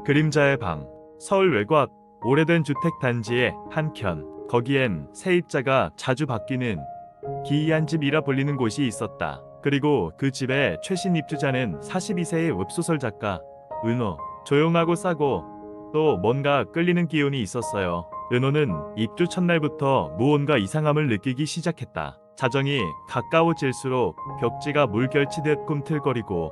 그림자의 방. 서울 외곽 오래된 주택 단지의 한켠. 거기엔 세입자가 자주 바뀌는 기이한 집이라 불리는 곳이 있었다. 그리고 그 집의 최신 입주자는 42세의 웹소설 작가 은호. 조용하고 싸고 또 뭔가 끌리는 기운이 있었어요. 은호는 입주 첫날부터 무언가 이상함을 느끼기 시작했다. 자정이 가까워질수록 벽지가 물결치듯 꿈틀거리고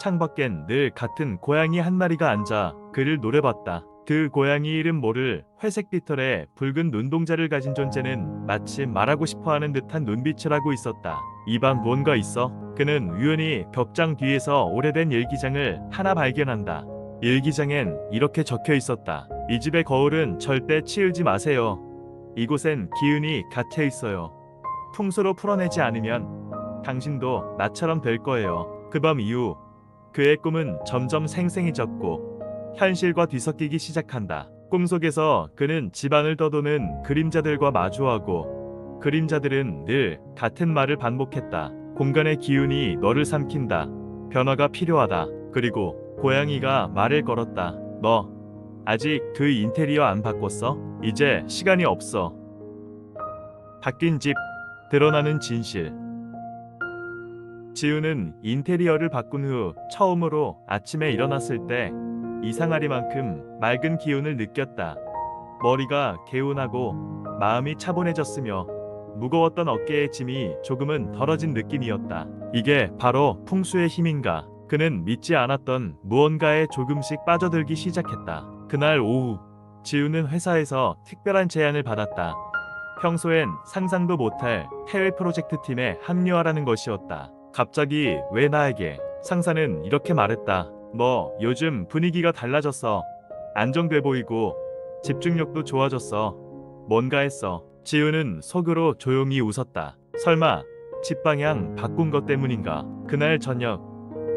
창밖엔 늘 같은 고양이 한 마리가 앉아 그를 노려봤다. 그 고양이 이름 모를 회색 깃털에 붉은 눈동자를 가진 존재는 마치 말하고 싶어하는 듯한 눈빛을 하고 있었다. 이 방 뭔가 있어? 그는 우연히 벽장 뒤에서 오래된 일기장을 하나 발견한다. 일기장엔 이렇게 적혀 있었다. 이 집의 거울은 절대 치우지 마세요. 이곳엔 기운이 갇혀 있어요. 풍수로 풀어내지 않으면 당신도 나처럼 될 거예요. 그 밤 이후 그의 꿈은 점점 생생해졌고 현실과 뒤섞이기 시작한다. 꿈속에서 그는 집안을 떠도는 그림자들과 마주하고 그림자들은 늘 같은 말을 반복했다. 공간의 기운이 너를 삼킨다. 변화가 필요하다. 그리고 고양이가 말을 걸었다. 너 아직 그 인테리어 안 바꿨어? 이제 시간이 없어. 바뀐 집, 드러나는 진실. 지우는 인테리어를 바꾼 후 처음으로 아침에 일어났을 때 이상하리만큼 맑은 기운을 느꼈다. 머리가 개운하고 마음이 차분해졌으며 무거웠던 어깨의 짐이 조금은 덜어진 느낌이었다. 이게 바로 풍수의 힘인가? 그는 믿지 않았던 무언가에 조금씩 빠져들기 시작했다. 그날 오후 지우는 회사에서 특별한 제안을 받았다. 평소엔 상상도 못할 해외 프로젝트 팀에 합류하라는 것이었다. 갑자기 왜 나에게? 상사는 이렇게 말했다. 너 요즘 분위기가 달라졌어. 안정돼 보이고 집중력도 좋아졌어. 뭔가 했어. 지우는 속으로 조용히 웃었다. 설마 집 방향 바꾼 것 때문인가? 그날 저녁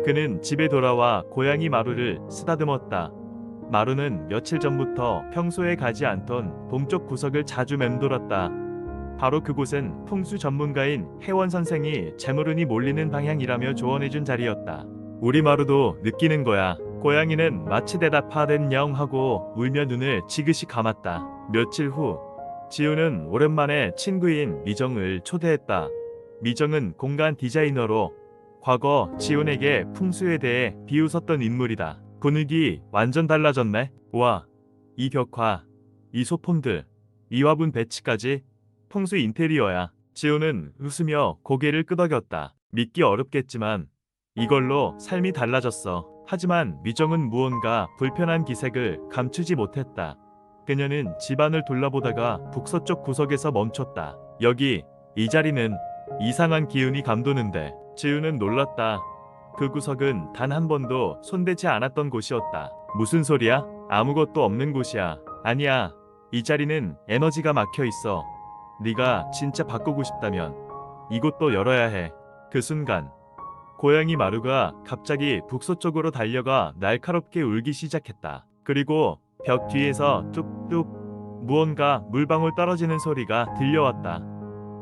그는 집에 돌아와 고양이 마루를 쓰다듬었다. 마루는 며칠 전부터 평소에 가지 않던 동쪽 구석을 자주 맴돌았다. 바로 그곳은 풍수 전문가인 혜원 선생이 재물운이 몰리는 방향이라며 조언해준 자리였다. 우리 마루도 느끼는 거야. 고양이는 마치 대답하듯 영 하고 울며 눈을 지그시 감았다. 며칠 후 지우는 오랜만에 친구인 미정을 초대했다. 미정은 공간 디자이너로 과거 지훈에게 풍수에 대해 비웃었던 인물이다. 분위기 완전 달라졌네. 와, 이 벽화, 이 소품들, 이 화분 배치까지 풍수 인테리어야. 지훈은 웃으며 고개를 끄덕였다. 믿기 어렵겠지만 이걸로 삶이 달라졌어. 하지만 미정은 무언가 불편한 기색을 감추지 못했다. 그녀는 집안을 둘러보다가 북서쪽 구석에서 멈췄다. 여기, 이 자리는 이상한 기운이 감도는데. 지우는 놀랐다. 그 구석은 단 한 번도 손대지 않았던 곳이었다. 무슨 소리야? 아무것도 없는 곳이야. 아니야. 이 자리는 에너지가 막혀 있어. 네가 진짜 바꾸고 싶다면 이곳도 열어야 해. 그 순간 고양이 마루가 갑자기 북서쪽으로 달려가 날카롭게 울기 시작했다. 그리고 벽 뒤에서 뚝뚝 무언가 물방울 떨어지는 소리가 들려왔다.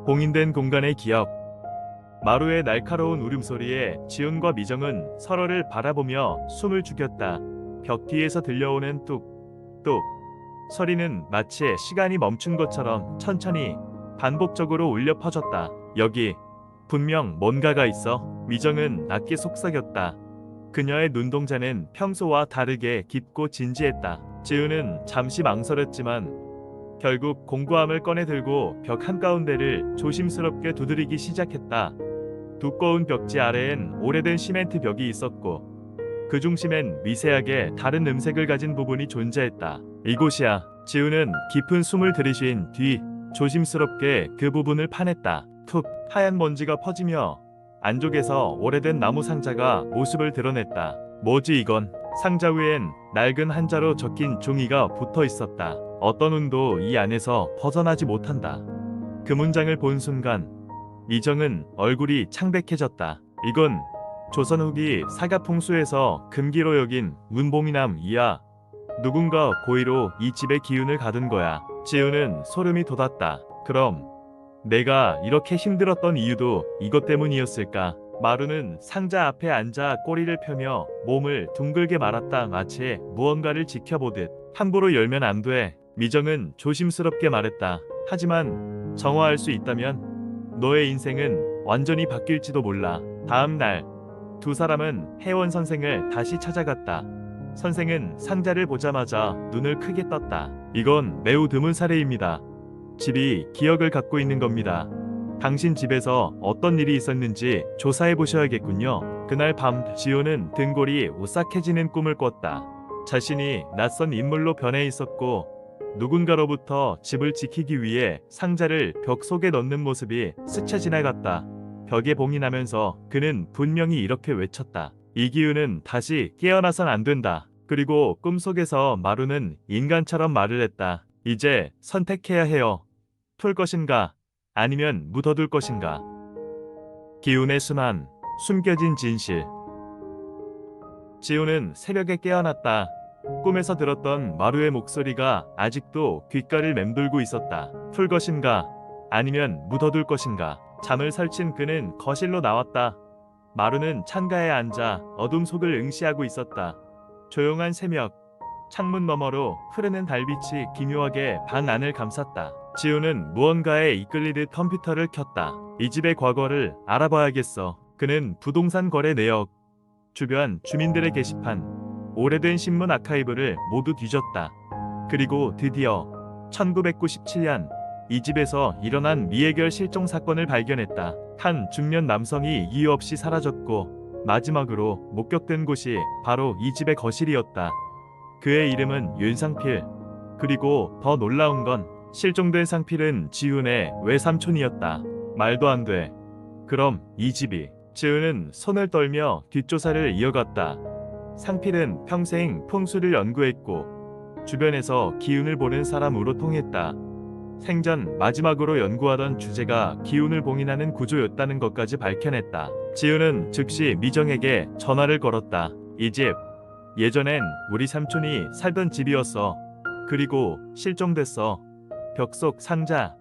봉인된 공간의 기억. 마루의 날카로운 울음소리에 지훈과 미정은 서로를 바라보며 숨을 죽였다. 벽 뒤에서 들려오는 뚝뚝 소리는 마치 시간이 멈춘 것처럼 천천히 반복적으로 울려 퍼졌다. 여기 분명 뭔가가 있어. 미정은 낮게 속삭였다. 그녀의 눈동자는 평소와 다르게 깊고 진지했다. 지훈은 잠시 망설였지만 결국 공구함을 꺼내 들고 벽 한가운데를 조심스럽게 두드리기 시작했다. 두꺼운 벽지 아래엔 오래된 시멘트 벽이 있었고 그 중심엔 미세하게 다른 음색을 가진 부분이 존재했다. 이곳이야. 지우는 깊은 숨을 들이쉰 뒤 조심스럽게 그 부분을 파냈다. 툭 하얀 먼지가 퍼지며 안쪽에서 오래된 나무 상자가 모습을 드러냈다. 뭐지 이건? 상자 위엔 낡은 한자로 적힌 종이가 붙어 있었다. 어떤 운도 이 안에서 벗어나지 못한다. 그 문장을 본 순간 미정은 얼굴이 창백해졌다. 이건 조선 후기 사가풍수에서 금기로 여긴 문봉이남이야. 누군가 고의로 이 집의 기운을 가둔 거야. 지우는 소름이 돋았다. 그럼 내가 이렇게 힘들었던 이유도 이것 때문이었을까? 마루는 상자 앞에 앉아 꼬리를 펴며 몸을 둥글게 말았다. 마치 무언가를 지켜보듯. 함부로 열면 안 돼. 미정은 조심스럽게 말했다. 하지만 정화할 수 있다면 너의 인생은 완전히 바뀔지도 몰라. 다음 날 두 사람은 혜원 선생을 다시 찾아갔다. 선생은 상자를 보자마자 눈을 크게 떴다. 이건 매우 드문 사례입니다. 집이 기억을 갖고 있는 겁니다. 당신 집에서 어떤 일이 있었는지 조사해 보셔야겠군요. 그날 밤 지호는 등골이 오싹해지는 꿈을 꿨다. 자신이 낯선 인물로 변해 있었고 누군가로부터 집을 지키기 위해 상자를 벽 속에 넣는 모습이 스쳐 지나갔다. 벽에 봉이 나면서 그는 분명히 이렇게 외쳤다. 이기훈은 다시 깨어나선 안 된다. 그리고 꿈속에서 마루는 인간처럼 말을 했다. 이제 선택해야 해요. 풀 것인가 아니면 묻어둘 것인가. 기훈의 순환, 숨겨진 진실. 지호는 새벽에 깨어났다. 꿈에서 들었던 마루의 목소리가 아직도 귓가를 맴돌고 있었다. 풀 것인가 아니면 묻어둘 것인가. 잠을 설친 그는 거실로 나왔다. 마루는 창가에 앉아 어둠 속을 응시하고 있었다. 조용한 새벽, 창문 너머로 흐르는 달빛이 기묘하게 방 안을 감쌌다. 지우는 무언가에 이끌리듯 컴퓨터를 켰다. 이 집의 과거를 알아봐야겠어. 그는 부동산 거래 내역, 주변 주민들의 게시판, 오래된 신문 아카이브를 모두 뒤졌다. 그리고 드디어 1997년 이 집에서 일어난 미해결 실종 사건을 발견했다. 한 중년 남성이 이유 없이 사라졌고 마지막으로 목격된 곳이 바로 이 집의 거실이었다. 그의 이름은 윤상필. 그리고 더 놀라운 건 실종된 상필은 지훈의 외삼촌이었다. 말도 안 돼. 그럼 이 집이. 지훈은 손을 떨며 뒷조사를 이어갔다. 상필은 평생 풍수를 연구했고 주변에서 기운을 보는 사람으로 통했다. 생전 마지막으로 연구하던 주제가 기운을 봉인하는 구조였다는 것까지 밝혀냈다. 지훈은 즉시 미정에게 전화를 걸었다. 이 집, 예전엔 우리 삼촌이 살던 집이었어. 그리고 실종됐어. 벽 속 상자,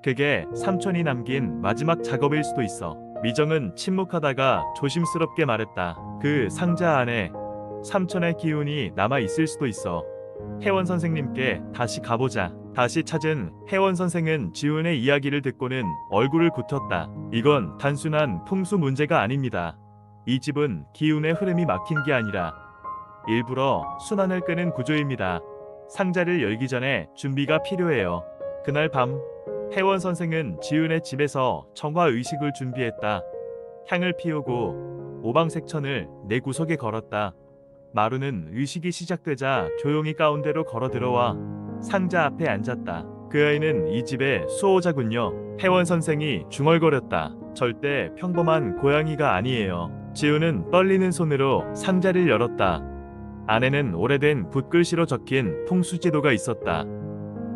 그게 삼촌이 남긴 마지막 작업일 수도 있어. 미정은 침묵하다가 조심스럽게 말했다. 그 상자 안에 삼촌의 기운이 남아 있을 수도 있어. 혜원 선생님께 다시 가보자. 다시 찾은 혜원 선생은 지훈의 이야기를 듣고는 얼굴을 굽혔다. 이건 단순한 풍수 문제가 아닙니다. 이 집은 기운의 흐름이 막힌 게 아니라 일부러 순환을 끄는 구조입니다. 상자를 열기 전에 준비가 필요해요. 그날 밤 혜원 선생은 지훈의 집에서 정화 의식을 준비했다. 향을 피우고 오방색천을 내 구석에 걸었다. 마루는 의식이 시작되자 조용히 가운데로 걸어 들어와 상자 앞에 앉았다. 그 아이는 이 집의 수호자군요. 혜원 선생이 중얼거렸다. 절대 평범한 고양이가 아니에요. 지우는 떨리는 손으로 상자를 열었다. 안에는 오래된 붓글씨로 적힌 풍수지도가 있었다.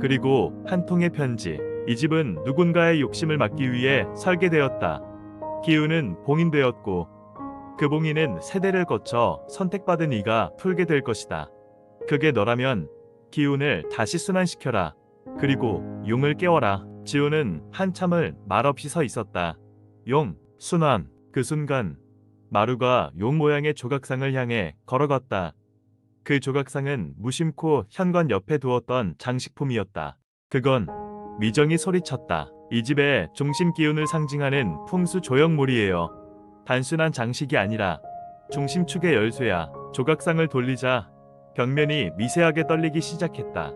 그리고 한 통의 편지. 이 집은 누군가의 욕심을 막기 위해 설계되었다. 기운은 봉인되었고 그 봉인은 세대를 거쳐 선택받은 이가 풀게 될 것이다. 그게 너라면 기운을 다시 순환시켜라. 그리고 용을 깨워라. 지우는 한참을 말없이 서 있었다. 용, 순환. 그 순간 마루가 용 모양의 조각상을 향해 걸어갔다. 그 조각상은 무심코 현관 옆에 두었던 장식품이었다. 그건 미정이 소리쳤다. 이 집의 중심 기운을 상징하는 풍수 조형물이에요. 단순한 장식이 아니라 중심축의 열쇠야. 조각상을 돌리자 벽면이 미세하게 떨리기 시작했다.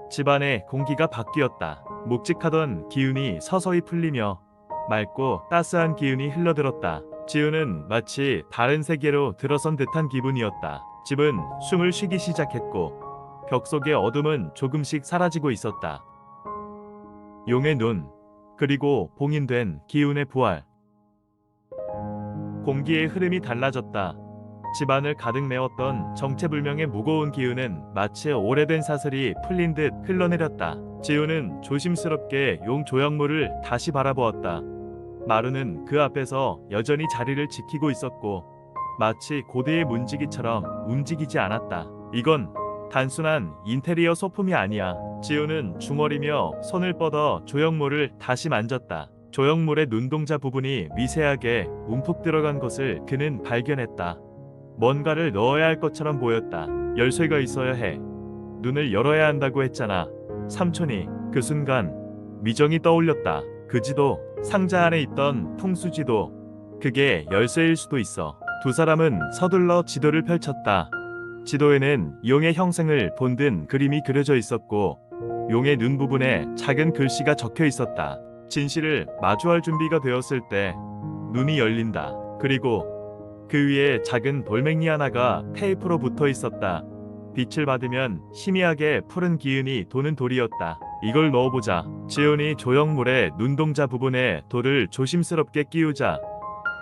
집안의 공기가 바뀌었다. 묵직하던 기운이 서서히 풀리며 맑고 따스한 기운이 흘러들었다. 지우는 마치 다른 세계로 들어선 듯한 기분이었다. 집은 숨을 쉬기 시작했고 벽 속의 어둠은 조금씩 사라지고 있었다. 용의 눈, 그리고 봉인된 기운의 부활. 공기의 흐름이 달라졌다. 집안을 가득 메웠던 정체불명의 무거운 기운은 마치 오래된 사슬이 풀린 듯 흘러내렸다. 지우는 조심스럽게 용 조형물을 다시 바라보았다. 마루는 그 앞에서 여전히 자리를 지키고 있었고 마치 고대의 문지기처럼 움직이지 않았다. 이건 단순한 인테리어 소품이 아니야. 지우는 중얼이며 손을 뻗어 조형물을 다시 만졌다. 조형물의 눈동자 부분이 미세하게 움푹 들어간 것을 그는 발견했다. 뭔가를 넣어야 할 것처럼 보였다. 열쇠가 있어야 해. 눈을 열어야 한다고 했잖아. 삼촌이. 그 순간 미정이 떠올렸다. 그 지도, 상자 안에 있던 풍수지도. 그게 열쇠일 수도 있어. 두 사람은 서둘러 지도를 펼쳤다. 지도에는 용의 형상을 본든 그림이 그려져 있었고 용의 눈 부분에 작은 글씨가 적혀 있었다. 진실을 마주할 준비가 되었을 때 눈이 열린다. 그리고 그 위에 작은 돌멩이 하나가 테이프로 붙어 있었다. 빛을 받으면 희미하게 푸른 기운이 도는 돌이었다. 이걸 넣어보자. 지훈이 조형물의 눈동자 부분에 돌을 조심스럽게 끼우자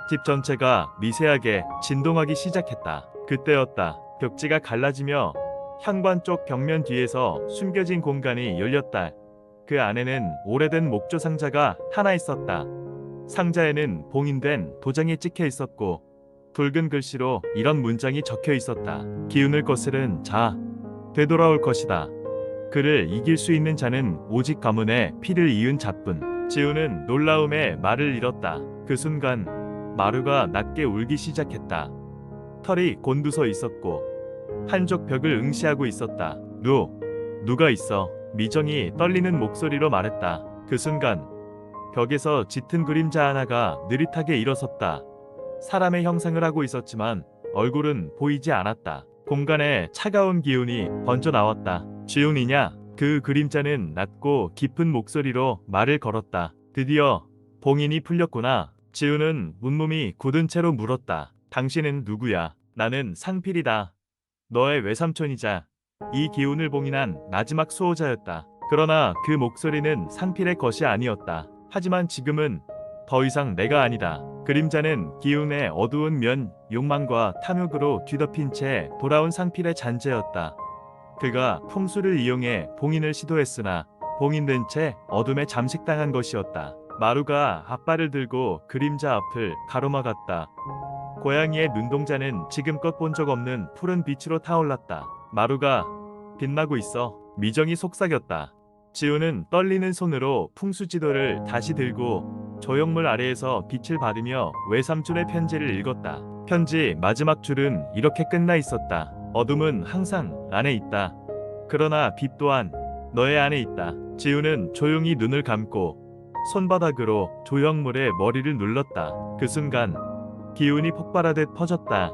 집 전체가 미세하게 진동하기 시작했다. 그때였다. 벽지가 갈라지며 현관 쪽 벽면 뒤에서 숨겨진 공간이 열렸다. 그 안에는 오래된 목조 상자가 하나 있었다. 상자에는 봉인된 도장이 찍혀 있었고 붉은 글씨로 이런 문장이 적혀 있었다. 기운을 거스른 자, 되돌아올 것이다. 그를 이길 수 있는 자는 오직 가문에 피를 이은 자뿐. 지우는 놀라움에 말을 잃었다. 그 순간 마루가 낮게 울기 시작했다. 털이 곤두서 있었고 한쪽 벽을 응시하고 있었다. 누가 있어? 미정이 떨리는 목소리로 말했다. 그 순간 벽에서 짙은 그림자 하나가 느릿하게 일어섰다. 사람의 형상을 하고 있었지만 얼굴은 보이지 않았다. 공간에 차가운 기운이 번져 나왔다. 지훈이냐? 그 그림자는 낮고 깊은 목소리로 말을 걸었다. 드디어 봉인이 풀렸구나. 지훈은 문몸이 굳은 채로 물었다. 당신은 누구야? 나는 상필이다. 너의 외삼촌이자 이 기운을 봉인한 마지막 수호자였다. 그러나 그 목소리는 상필의 것이 아니었다. 하지만 지금은 더 이상 내가 아니다. 그림자는 기운의 어두운 면, 욕망과 탐욕으로 뒤덮인 채 돌아온 상필의 잔재였다. 그가 풍수를 이용해 봉인을 시도했으나 봉인된 채 어둠에 잠식당한 것이었다. 마루가 앞발을 들고 그림자 앞을 가로막았다. 고양이의 눈동자는 지금껏 본 적 없는 푸른 빛으로 타올랐다. 마루가 빛나고 있어. 미정이 속삭였다. 지우는 떨리는 손으로 풍수지도를 다시 들고 조형물 아래에서 빛을 받으며 외삼촌의 편지를 읽었다. 편지 마지막 줄은 이렇게 끝나 있었다. 어둠은 항상 안에 있다. 그러나 빛 또한 너의 안에 있다. 지우는 조용히 눈을 감고 손바닥으로 조형물의 머리를 눌렀다. 그 순간 기운이 폭발하듯 퍼졌다.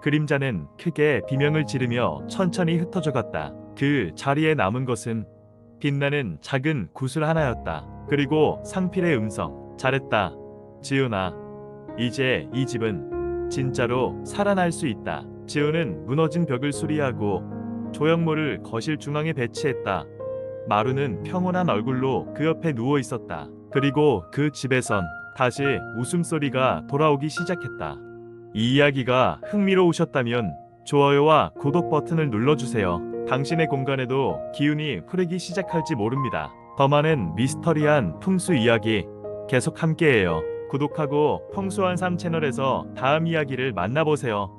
그림자는 크게 비명을 지르며 천천히 흩어져갔다. 그 자리에 남은 것은 빛나는 작은 구슬 하나였다. 그리고 상필의 음성. 잘했다. 지훈아. 이제 이 집은 진짜로 살아날 수 있다. 지훈은 무너진 벽을 수리하고 조형물을 거실 중앙에 배치했다. 마루는 평온한 얼굴로 그 옆에 누워 있었다. 그리고 그 집에선 다시 웃음소리가 돌아오기 시작했다. 이 이야기가 흥미로우셨다면 좋아요와 구독 버튼을 눌러주세요. 당신의 공간에도 기운이 흐르기 시작할지 모릅니다. 더 많은 미스터리한 풍수 이야기 계속 함께해요. 구독하고 풍수한 삶 채널에서 다음 이야기를 만나보세요.